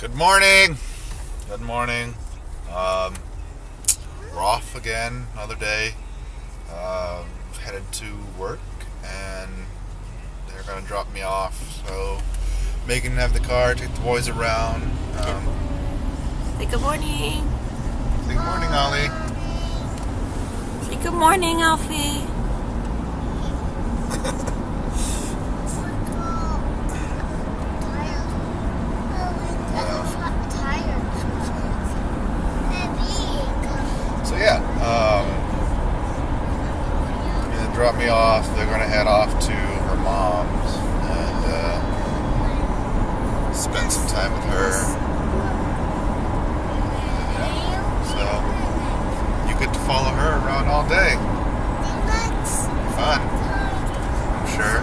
Good morning. Good morning. We're off again, another day. Headed to work, and they're gonna drop me off. So Megan have the car, take the boys around. Say good morning. Say good morning, Ollie. Say good morning, Alfie. So yeah, gonna drop me off. They're gonna head off to her mom's and spend some time with her. Yeah. So you get to follow her around all day. Fun, I'm sure.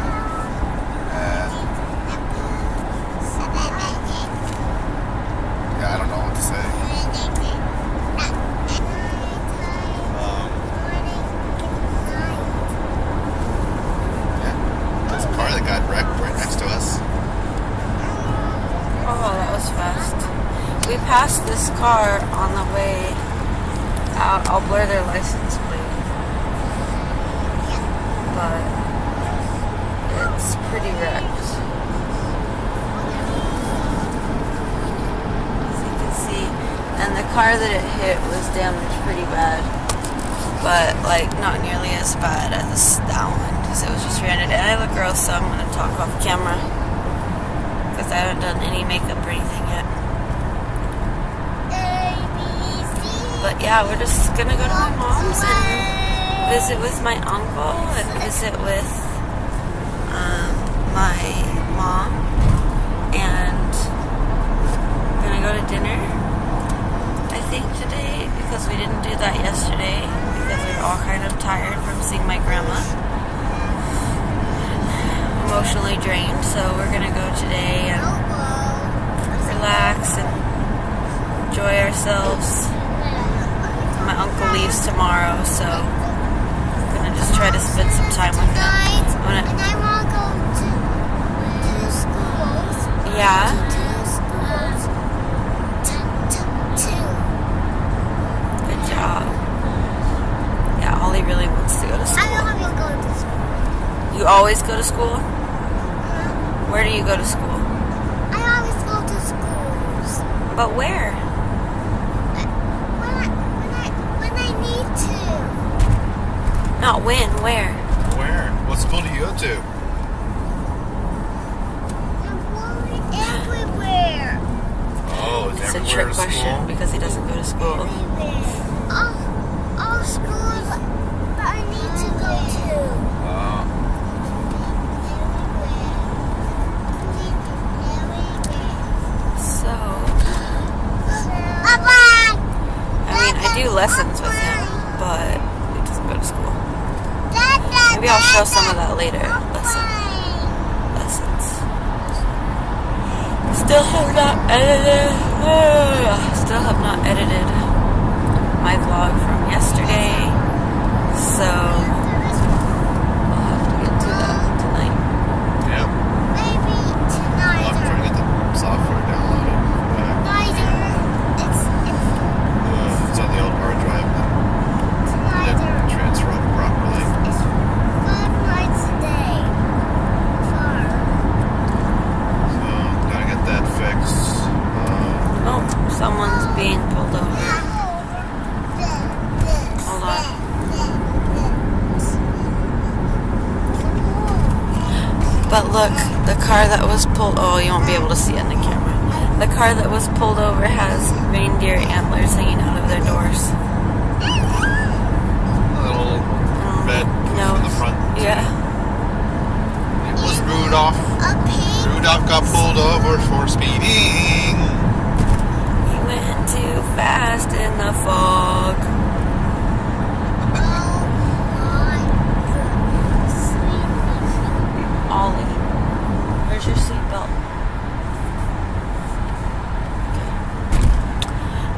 And yeah, I don't know what to say. That got wrecked right next to us. Oh, that was fast. We passed this car on the way out. I'll blur their license plate. But it's pretty wrecked. As you can see. And the car that it hit was damaged pretty bad. But, like, not nearly as bad as that one. Because it was just rented. And I look gross, so I'm going to talk off camera. Because I haven't done any makeup or anything yet. But yeah, we're just going to go to my mom's and visit with my uncle and visit with my mom. And we're going to go to dinner, I think, today. Because we didn't do that yesterday. Because we were all kind of tired from seeing my grandma. Emotionally drained, so we're gonna go today and relax and enjoy ourselves. My uncle leaves tomorrow, so I'm gonna just try to spend some time with him. And I want to go to schools. Yeah. Two. Good job. Yeah, Ollie really wants to go to school. I want to go to school. You always go to school? Where do you go to school? I always go to schools. But where? When I need to. Not when, where? Where? What school do you go to? I'm going everywhere. Oh, is It's a everywhere trick to question school? because he doesn't go to school. All schools that I need to go to. So, Bye-bye. I mean, I do lessons with him, but he doesn't go to school. Maybe I'll show some of that later. Lessons. Still have not edited my vlog from yesterday, so I'll have to get to that tonight. Yep. Maybe tonight. I'm trying to get the software downloaded. It's on the old hard drive. Then transfer over properly. It's 5 nights a day. So gotta get that fixed. Oh, someone's being pulled over. Hold on. But look, the car that was pulled... Oh, you won't be able to see it in the camera. The car that was pulled over has reindeer antlers hanging out of their doors. A little red No. in the front. Yeah. It was Rudolph. Rudolph got pulled over for speeding. He went too fast in the fog. Ollie, where's your seatbelt?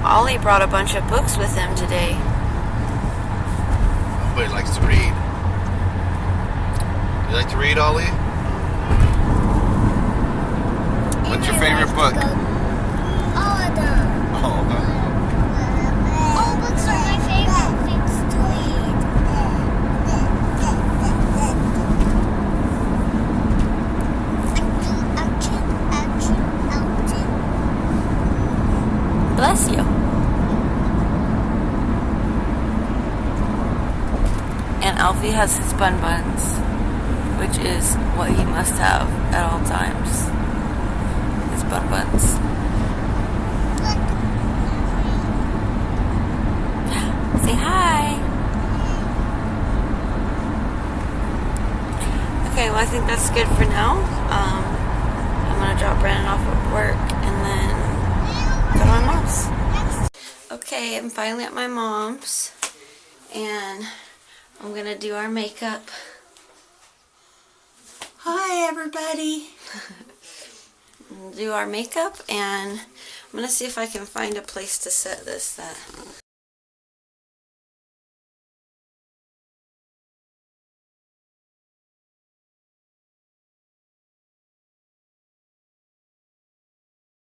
Ollie brought a bunch of books with him today. Nobody likes to read. You like to read, Ollie? What's your favorite book? bless you. And Alfie has his bun buns, which is what he must have at all times. His bun buns. Say hi. Okay, well I think that's good for now. I'm gonna drop Brandon off at work and then go to my mom's. Okay, I'm finally at my mom's and I'm gonna do our makeup. Hi everybody. Do our makeup and I'm gonna see if I can find a place to set this that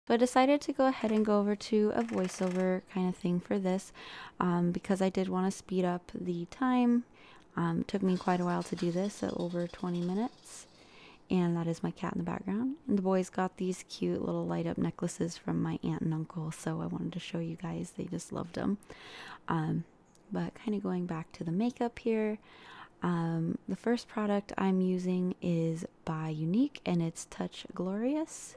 So I decided to go ahead and go over to a voiceover kind of thing for this because I did want to speed up the time. Took me quite a while to do this, so over 20 minutes. And that is my cat in the background. And the boys got these cute little light up necklaces from my aunt and uncle, so I wanted to show you guys. They just loved them. But kind of going back to the makeup here. The first product I'm using is by Unique and it's Touch Glorious.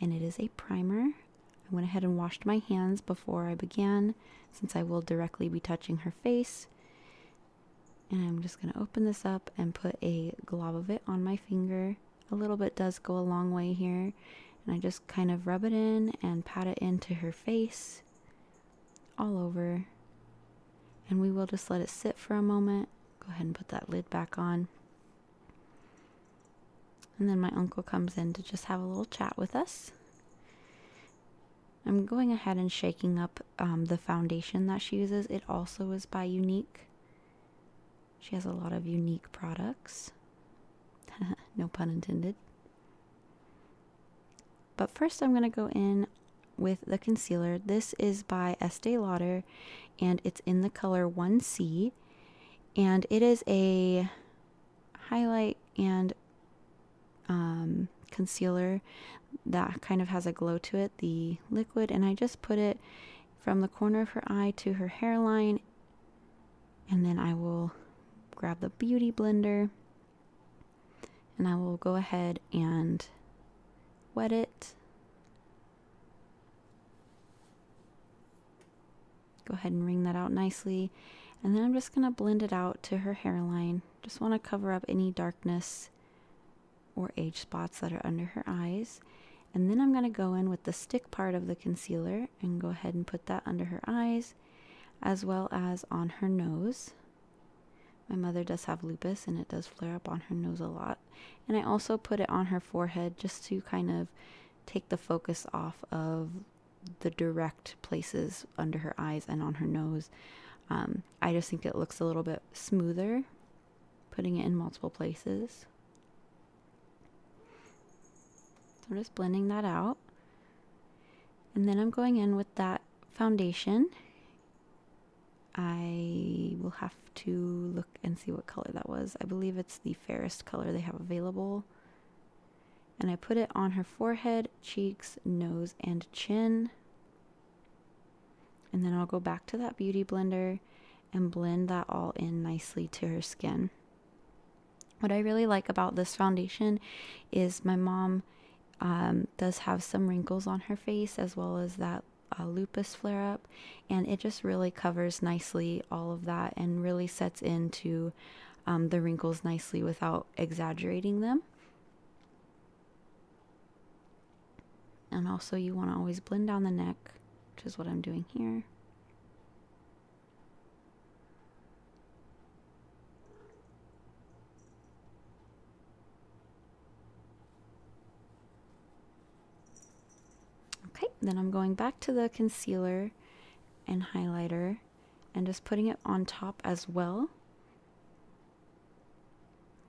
And it is a primer. I went ahead and washed my hands before I began since I will directly be touching her face. And I'm just going to open this up and put a glob of it on my finger. A little bit does go a long way here. And I just kind of rub it in and pat it into her face all over. And we will just let it sit for a moment. Go ahead and put that lid back on. And then my uncle comes in to just have a little chat with us. I'm going ahead and shaking up the foundation that she uses. It also is by Unique. She has a lot of unique products. No pun intended. But first I'm going to go in with the concealer. This is by Estee Lauder and it's in the color 1C. And it is a highlight and concealer that kind of has a glow to it, the liquid, and I just put it from the corner of her eye to her hairline, and then I will grab the beauty blender and I will go ahead and wet it. Go ahead and wring that out nicely, and then I'm just going to blend it out to her hairline. Just want to cover up any darkness or age spots that are under her eyes. And then I'm going to go in with the stick part of the concealer and go ahead and put that under her eyes as well as on her nose. My mother does have lupus and it does flare up on her nose a lot. And I also put it on her forehead just to kind of take the focus off of the direct places under her eyes and on her nose. I just think it looks a little bit smoother putting it in multiple places. So I'm just blending that out. And then I'm going in with that foundation. I will have to look and see what color that was. I believe it's the fairest color they have available. And I put it on her forehead, cheeks, nose, and chin. And then I'll go back to that beauty blender and blend that all in nicely to her skin. What I really like about this foundation is my mom does have some wrinkles on her face as well as that lupus flare up, and it just really covers nicely all of that and really sets into the wrinkles nicely without exaggerating them. And also you want to always blend down the neck, which is what I'm doing here. Okay, then I'm going back to the concealer and highlighter and just putting it on top as well.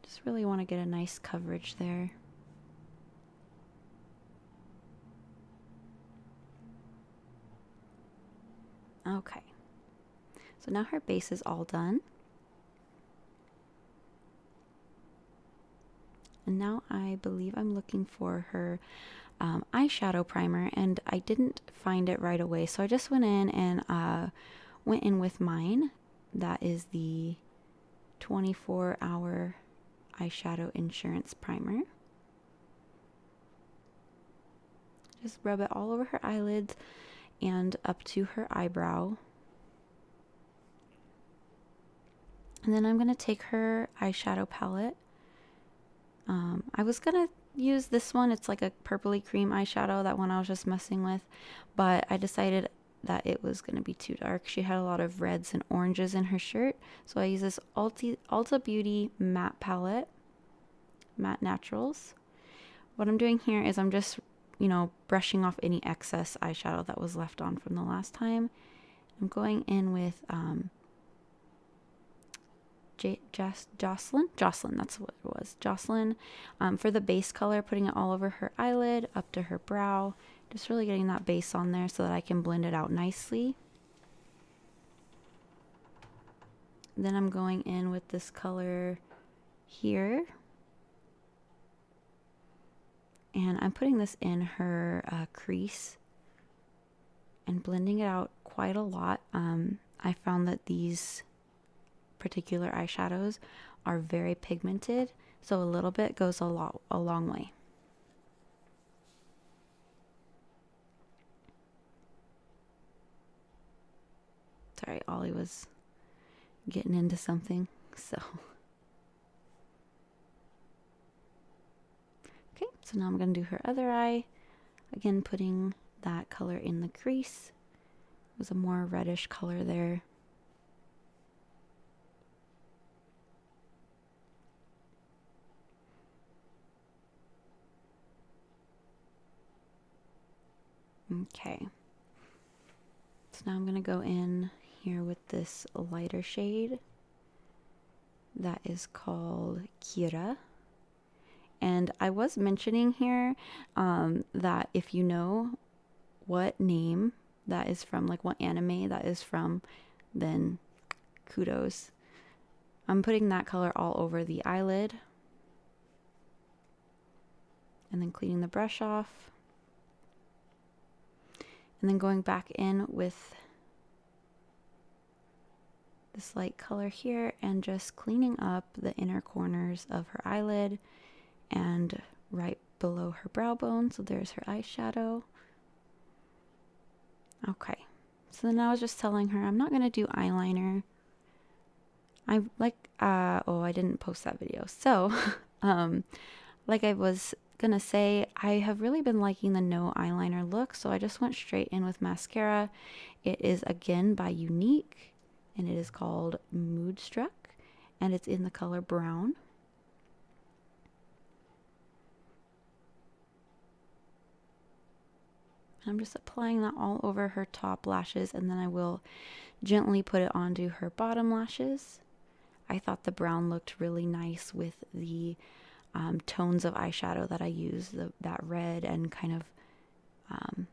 Just really want to get a nice coverage there. Okay, so now her base is all done. And now I believe I'm looking for her eyeshadow primer, and I didn't find it right away, so I just went in and went in with mine. That is the 24-hour eyeshadow insurance primer. Just rub it all over her eyelids and up to her eyebrow. And then I'm going to take her eyeshadow palette. I was going to use this one. It's like a purpley cream eyeshadow, that one I was just messing with. But I decided that it was going to be too dark. She had a lot of reds and oranges in her shirt. So I use this Ulta Beauty matte palette, Matte Naturals. What I'm doing here is I'm just, brushing off any excess eyeshadow that was left on from the last time. I'm going in with Jocelyn, that's what it was. Jocelyn, for the base color, putting it all over her eyelid, up to her brow. Just really getting that base on there so that I can blend it out nicely. Then I'm going in with this color here. And I'm putting this in her crease and blending it out quite a lot. I found that these particular eyeshadows are very pigmented, so a little bit goes a long way. Sorry, Ollie was getting into something, so. Okay, so now I'm going to do her other eye. Again, putting that color in the crease. It was a more reddish color there. Okay. So now I'm going to go in here with this lighter shade that is called Kira. And I was mentioning here that if you know what name that is from, like what anime that is from, then kudos. I'm putting that color all over the eyelid. And then cleaning the brush off. And then going back in with this light color here and just cleaning up the inner corners of her eyelid and right below her brow bone. So there's her eyeshadow. Okay. So then I was just telling her I'm not going to do eyeliner. I didn't post that video. So, like I was gonna say, I have really been liking the no eyeliner look, so I just went straight in with mascara. It is again by Unique, and it is called Moodstruck, and it's in the color brown. I'm just applying that all over her top lashes, and then I will gently put it onto her bottom lashes. I thought the brown looked really nice with the tones of eyeshadow that I use, that red and kind of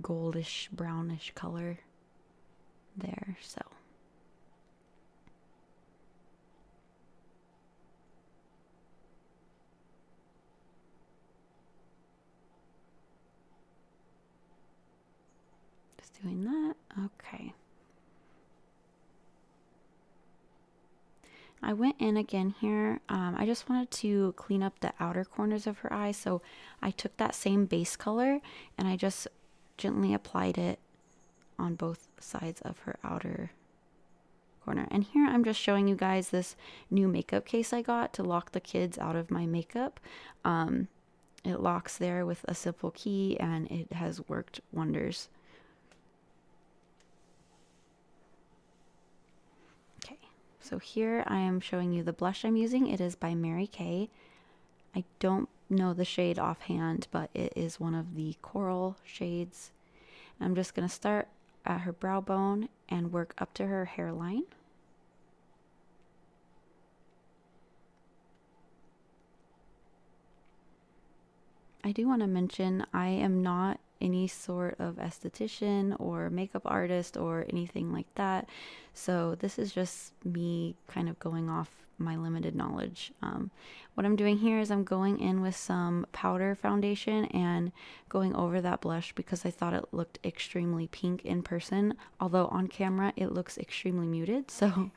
goldish, brownish color there. So just doing that. Okay. I went in again here. I just wanted to clean up the outer corners of her eyes. So I took that same base color and I just gently applied it on both sides of her outer corner. And here I'm just showing you guys this new makeup case I got to lock the kids out of my makeup. It locks there with a simple key and it has worked wonders. So here I am showing you the blush I'm using. It is by Mary Kay. I don't know the shade offhand, but it is one of the coral shades. I'm just going to start at her brow bone and work up to her hairline. I do want to mention I am not any sort of esthetician or makeup artist or anything like that. So this is just me kind of going off my limited knowledge. What I'm doing here is I'm going in with some powder foundation and going over that blush because I thought it looked extremely pink in person, although on camera it looks extremely muted. So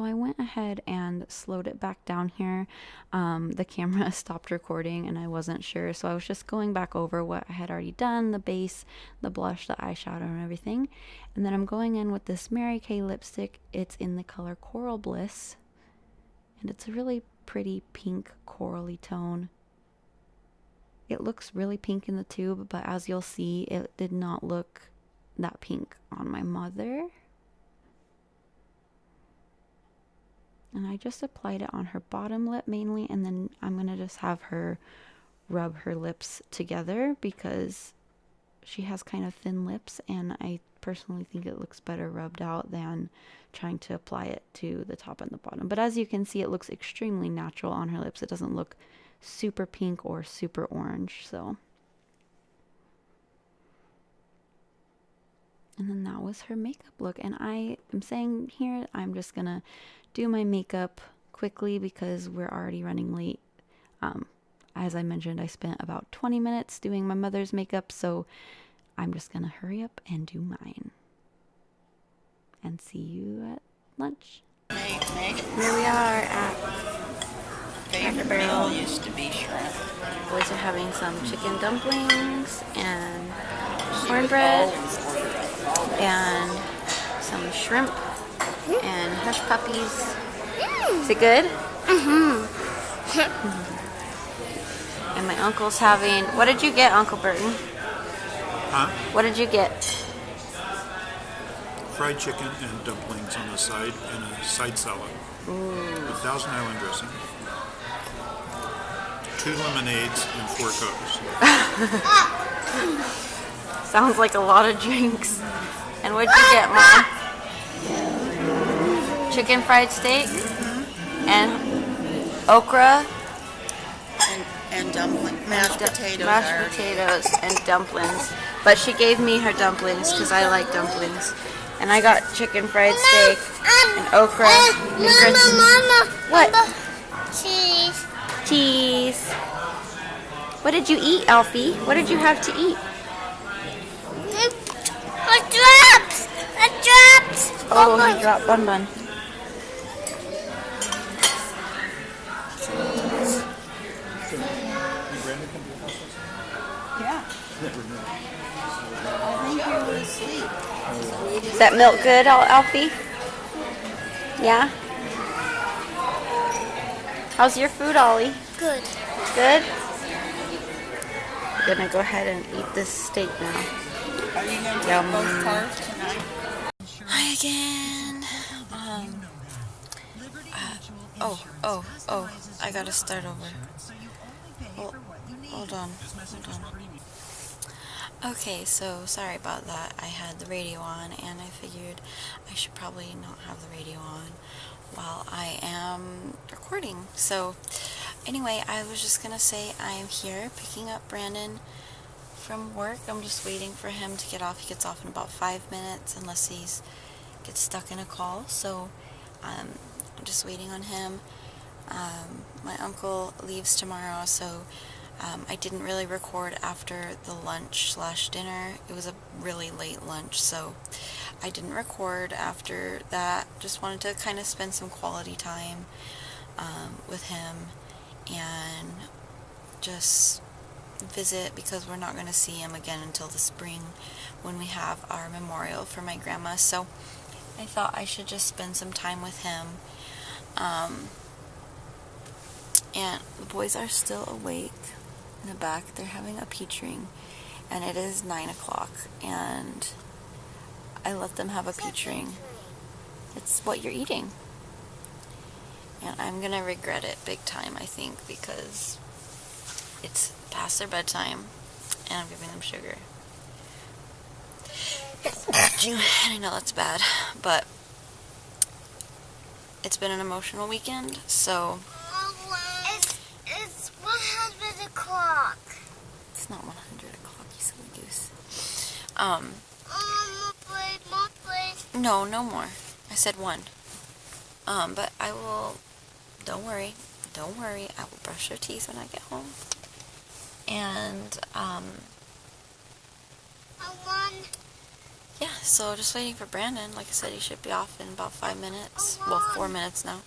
I went ahead and slowed it back down here. The camera stopped recording and I wasn't sure, so I was just going back over what I had already done, the base, the blush, the eyeshadow, and everything. And then I'm going in with this Mary Kay lipstick. It's in the color Coral Bliss, and it's a really pretty pink corally tone. It looks really pink in the tube, but as you'll see, it did not look that pink on my mother. And I just applied it on her bottom lip mainly, and then I'm going to just have her rub her lips together because she has kind of thin lips, and I personally think it looks better rubbed out than trying to apply it to the top and the bottom. But as you can see, it looks extremely natural on her lips. It doesn't look super pink or super orange, so. And then that was her makeup look. And I am saying here, I'm just going to do my makeup quickly because we're already running late. As I mentioned, I spent about 20 minutes doing my mother's makeup, so I'm just going to hurry up and do mine. And see you at lunch. Here we are at Favorite meal used to be shrimp. boys are having some chicken dumplings and cornbread and some shrimp and hush puppies. Is it good? And my uncle's having, what did you get, Uncle Burton? Huh? What did you get? Fried chicken and dumplings on the side and a side salad. With Thousand Island dressing. 2 lemonades and 4 cokes. Sounds like a lot of drinks. And what'd you get, Mom? Chicken fried steak and okra. And dumpling, mashed potatoes. Mashed potatoes and dumplings. But she gave me her dumplings because I like dumplings. And I got chicken fried steak and okra and grits. What? Cheese. Cheese. What did you eat, Alfie? What did you have to eat? A drops. A drops. Oh, he dropped Bun Bun. Yeah. I think he was asleep. Is that milk good, Alfie? Yeah? How's your food, Ollie? Good. Good? We're gonna go ahead and eat this steak now. Are you going to Yum. take both cars tonight? Hi again. I gotta start over. Hold on. Okay, so sorry about that. I had the radio on and I figured I should probably not have the radio on while I am recording. So anyway, I was just gonna say I'm here picking up Brandon from work. I'm just waiting for him to get off. He gets off in about 5 minutes unless he's gets stuck in a call. So I'm just waiting on him. My uncle leaves tomorrow, so I didn't really record after the lunch/dinner. It was a really late lunch, so I didn't record after that. Just wanted to kind of spend some quality time with him and just visit because we're not going to see him again until the spring when we have our memorial for my grandma. So I thought I should just spend some time with him. And the boys are still awake in the back. They're having a peach ring, and it is 9 o'clock, and I let them have a peach ring. It's what you're eating. And I'm gonna regret it big time, I think, because it's past their bedtime, and I'm giving them sugar. And I know that's bad, but it's been an emotional weekend, so It's 100 o'clock. it's not 100. More please. No, no more. I said one. But I will, don't worry, I will brush your teeth when I get home. And, I want. yeah, so just waiting for Brandon. Like I said, he should be off in about 5 minutes. Well, 4 minutes now.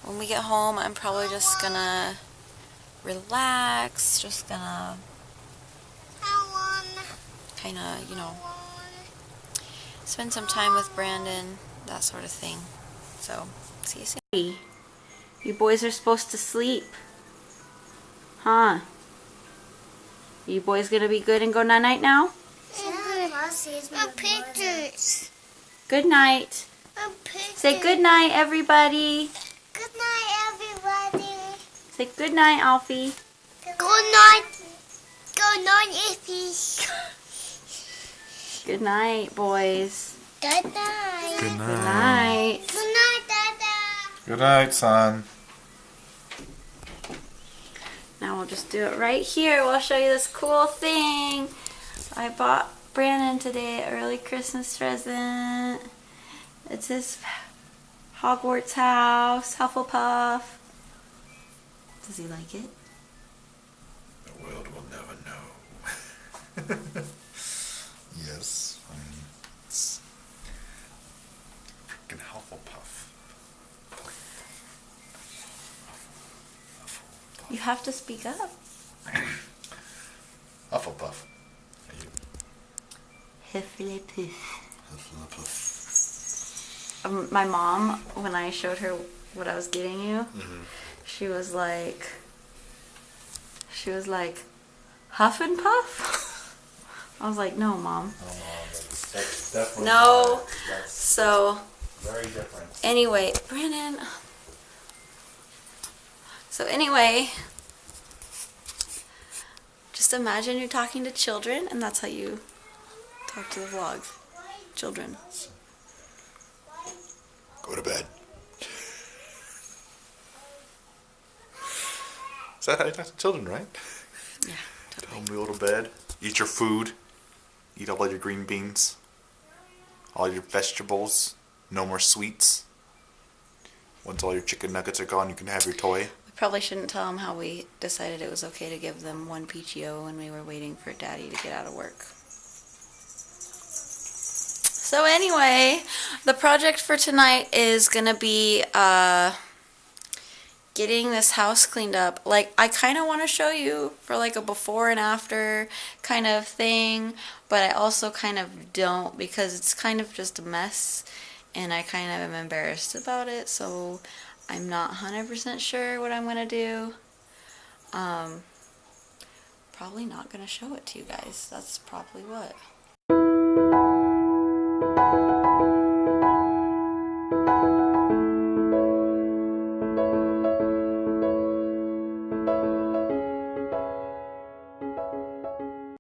When we get home, I'm probably just gonna relax, just gonna kinda, you know, spend some time with Brandon, that sort of thing. So, see you soon. You boys are supposed to sleep. Huh? You boys gonna be good and go night-night now? My pictures. Good night. My pictures. Say good night, everybody. Good night, everybody. Say good night, Alfie. Good night. Good night, Iffy. Good night, boys. Good night. Good Good night. Good night, Dada. Good night, son. Now we'll just do it right here. We'll show you this cool thing. I bought Brandon today an early Christmas present. It's his Hogwarts house, Hufflepuff. Does he like it? The world will never know. Yes, it's freaking Hufflepuff. You have to speak up. Hufflepuff. Are you Hufflepuff. Hufflepuff? My mom, when I showed her what I was getting you, she was like, Huff and Puff? I was like, no, Mom. Oh, Mom, that's definitely No. That's So, very different. anyway, Brandon. So anyway, just imagine you're talking to children, and that's how you talk to the vlog. Children. Go to bed. Is that how you talk to children, right? Yeah, Tell totally. them to go to bed. Eat your food. Eat all your green beans. All your vegetables. No more sweets. Once all your chicken nuggets are gone, you can have your toy. We probably shouldn't tell them how we decided it was okay to give them one PTO when we were waiting for Daddy to get out of work. So anyway, the project for tonight is gonna be getting this house cleaned up. Like, I kind of want to show you for like a before and after kind of thing, but I also kind of don't, because it's kind of just a mess and I kind of am embarrassed about it, so I'm not 100% sure what I'm gonna do. Probably not gonna show it to you guys. That's probably what.